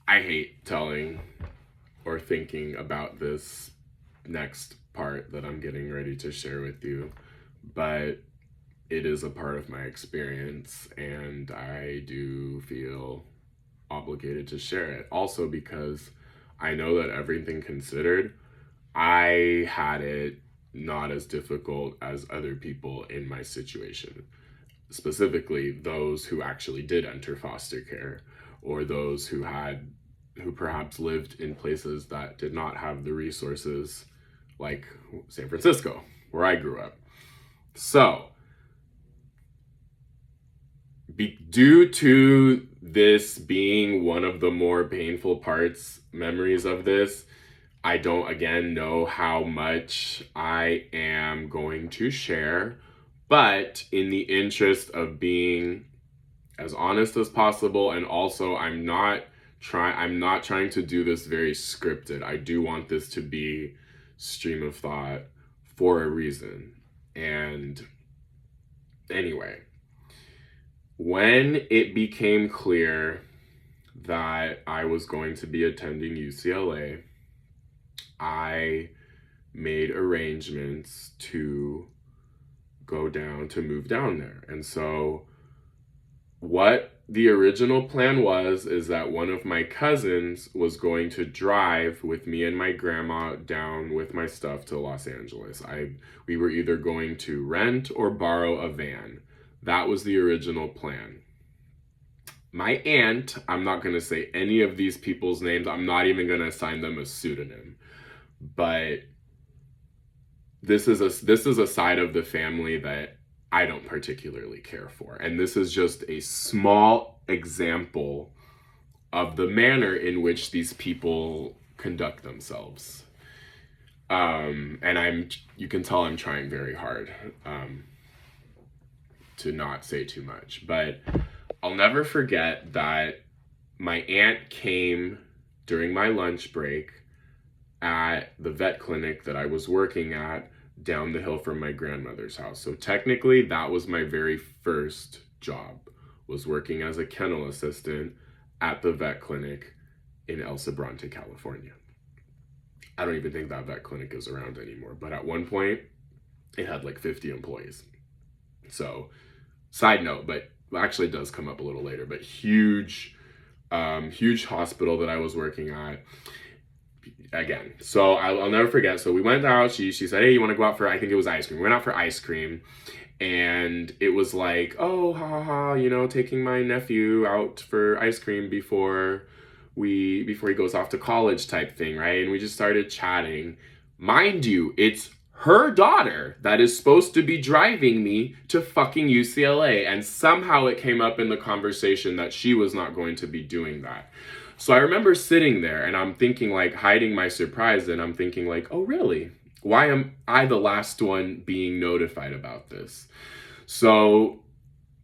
I hate telling or thinking about this next part that I'm getting ready to share with you, but it is a part of my experience and I do feel obligated to share it. Also, because I know that everything considered, I had it not as difficult as other people in my situation, specifically those who actually did enter foster care or those who perhaps lived in places that did not have the resources like San Francisco, where I grew up. So, due to this being one of the more painful memories of this, I don't again know how much I am going to share, but in the interest of being as honest as possible, and also I'm not trying to do this very scripted. I do want this to be stream of thought for a reason. And anyway, when it became clear that I was going to be attending UCLA, I made arrangements to move down there. And so what the original plan is that one of my cousins was going to drive with me and my grandma down with my stuff to Los Angeles. We were either going to rent or borrow a van. That was the original plan. My aunt, I'm not going to say any of these people's names. I'm not even going to assign them a pseudonym. But this is a side of the family that I don't particularly care for. And this is just a small example of the manner in which these people conduct themselves. And you can tell I'm trying very hard to not say too much. But I'll never forget that my aunt came during my lunch break at the vet clinic that I was working at down the hill from my grandmother's house. So technically that was my very first job, was working as a kennel assistant at the vet clinic in El Sobrante, California. I don't even think that vet clinic is around anymore, but at one point it had like 50 employees. So side note, but actually it does come up a little later, but huge hospital that I was working at. Again, so I'll never forget. So we went out. She said, "Hey, you want to go out for?" I think it was ice cream. We went out for ice cream, and it was like, "Oh, ha ha ha," taking my nephew out for ice cream before he goes off to college type thing, right? And we just started chatting. Mind you, it's her daughter that is supposed to be driving me to fucking UCLA, and somehow it came up in the conversation that she was not going to be doing that. So I remember sitting there and I'm thinking, like, hiding my surprise, and I'm thinking like, oh really? Why am I the last one being notified about this? So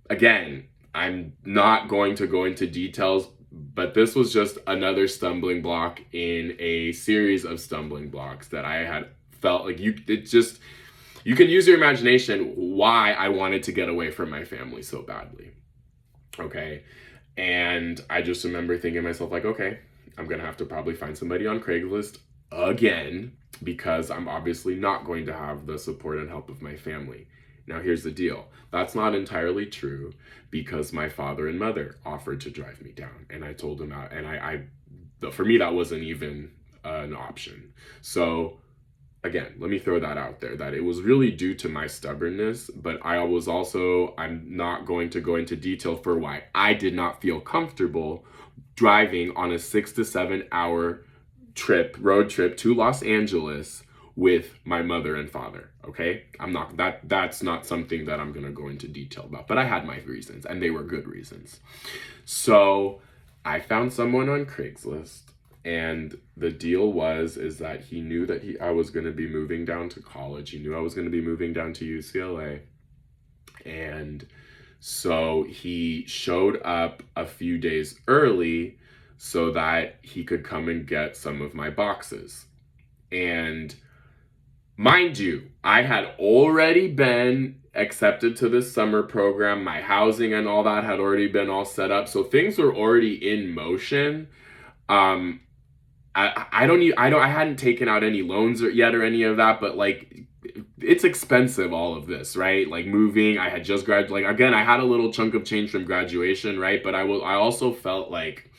again, I'm not going to go into details, but this was just another stumbling block in a series of stumbling blocks that I had felt like you can use your imagination why I wanted to get away from my family so badly. Okay. And I just remember thinking to myself, like, okay, I'm going to have to probably find somebody on Craigslist again, because I'm obviously not going to have the support and help of my family. Now, here's the deal. That's not entirely true, because my father and mother offered to drive me down. And I told them out. And for me, that wasn't even an option. So again, let me throw that out there, that it was really due to my stubbornness, but I'm not going to go into detail for why I did not feel comfortable driving on a 6 to 7 hour road trip to Los Angeles with my mother and father. Okay. That's not something that I'm going to go into detail about, but I had my reasons, and they were good reasons. So I found someone on Craigslist. And the deal is that he knew that I was going to be moving down to college. He knew I was going to be moving down to UCLA. And so he showed up a few days early so that he could come and get some of my boxes. And mind you, I had already been accepted to this summer program. My housing and all that had already been all set up. So things were already in motion. I hadn't taken out any loans yet or any of that, but like it's expensive, all of this, right? Like moving, I had just graduated, like again, I had a little chunk of change from graduation, right? But I also felt like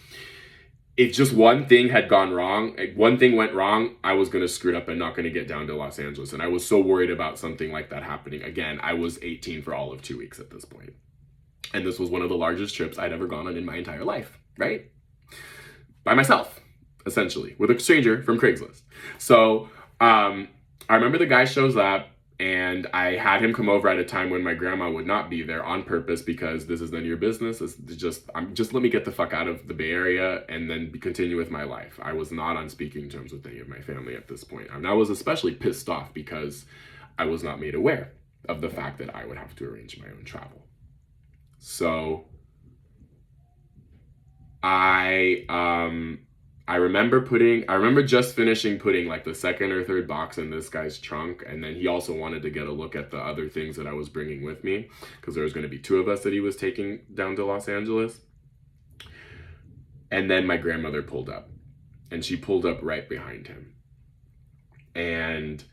if just one thing had gone wrong, like one thing went wrong, I was going to screw it up and not going to get down to Los Angeles. And I was so worried about something like that happening. Again, I was 18 for all of 2 weeks at this point. And this was one of the largest trips I'd ever gone on in my entire life, right? By myself, essentially, with a stranger from Craigslist. So I remember the guy shows up, and I had him come over at a time when my grandma would not be there on purpose, because this is none of your business. It's just let me get the fuck out of the Bay Area and then continue with my life. I was not on speaking terms with any of my family at this point. And I was especially pissed off because I was not made aware of the fact that I would have to arrange my own travel. So I remember just finishing putting like the second or third box in this guy's trunk, and then he also wanted to get a look at the other things that I was bringing with me, because there was going to be 2 of us that he was taking down to Los Angeles. And then my grandmother pulled up, and she pulled up right behind him. And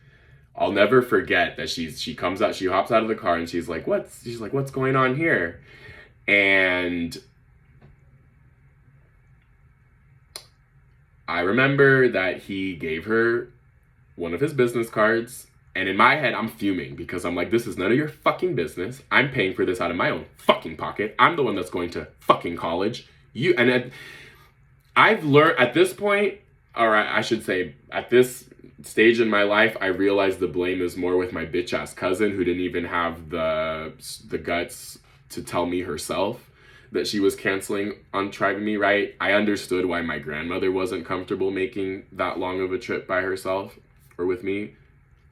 I'll never forget that she comes out, she hops out of the car, and she's like, what's going on here? And I remember that he gave her one of his business cards, and in my head, I'm fuming because I'm like, this is none of your fucking business. I'm paying for this out of my own fucking pocket. I'm the one that's going to fucking college. I've learned at this point, or I should say, at this stage in my life, I realized the blame is more with my bitch ass cousin, who didn't even have the guts to tell me herself that she was canceling on driving me, right? I understood why my grandmother wasn't comfortable making that long of a trip by herself or with me.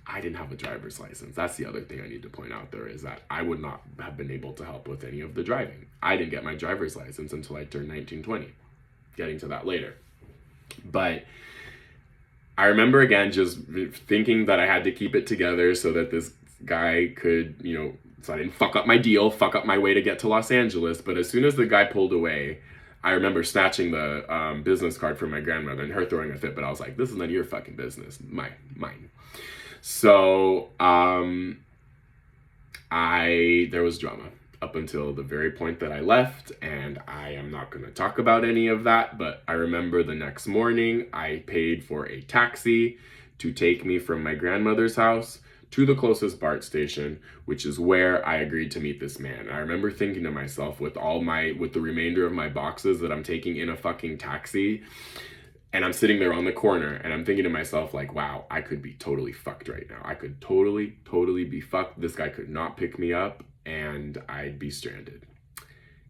I didn't have a driver's license. That's the other thing I need to point out there, is that I would not have been able to help with any of the driving. I didn't get my driver's license until I turned 19, 20. Getting to that later. But I remember again just thinking that I had to keep it together so that this guy could, so I didn't fuck up my deal, fuck up my way to get to Los Angeles. But as soon as the guy pulled away, I remember snatching the business card from my grandmother and her throwing a fit. But I was like, this is none of your fucking business. Mine. So there was drama up until the very point that I left. And I am not going to talk about any of that. But I remember the next morning, I paid for a taxi to take me from my grandmother's house to the closest BART station, which is where I agreed to meet this man. I remember thinking to myself, with the remainder of my boxes that I'm taking in a fucking taxi, and I'm sitting there on the corner, and I'm thinking to myself, like, wow, I could be totally fucked right now. I could totally be fucked. This guy could not pick me up, and I'd be stranded.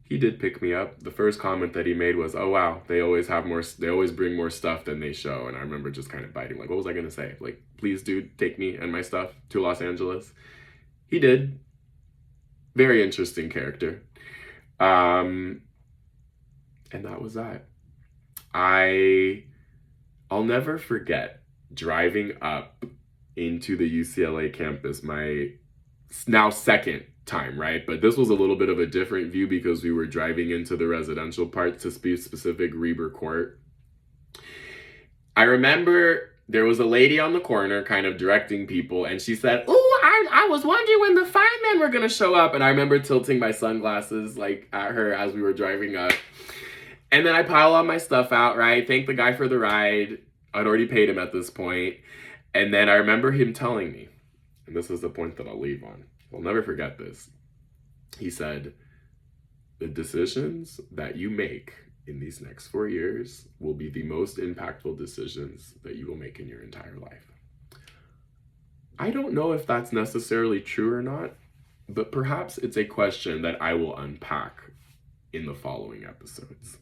He did pick me up. The first comment that he made was, oh wow, they always bring more stuff than they show. And I remember just kind of biting, like, what was I gonna say? Like, please dude, take me and my stuff to Los Angeles. He did. Very interesting character. And that was that. I'll never forget driving up into the UCLA campus, my now second time, right? But this was a little bit of a different view because we were driving into the residential part, to be specific, Reber Court. I remember there was a lady on the corner kind of directing people, and she said, "Oh, I was wondering when the firemen were gonna show up." And I remember tilting my sunglasses like at her as we were driving up. And then I pile all my stuff out, right? Thank the guy for the ride. I'd already paid him at this point. And then I remember him telling me, and this is the point that I'll leave on, I'll never forget this. He said, the decisions that you make in these next 4 years will be the most impactful decisions that you will make in your entire life. I don't know if that's necessarily true or not, but perhaps it's a question that I will unpack in the following episodes.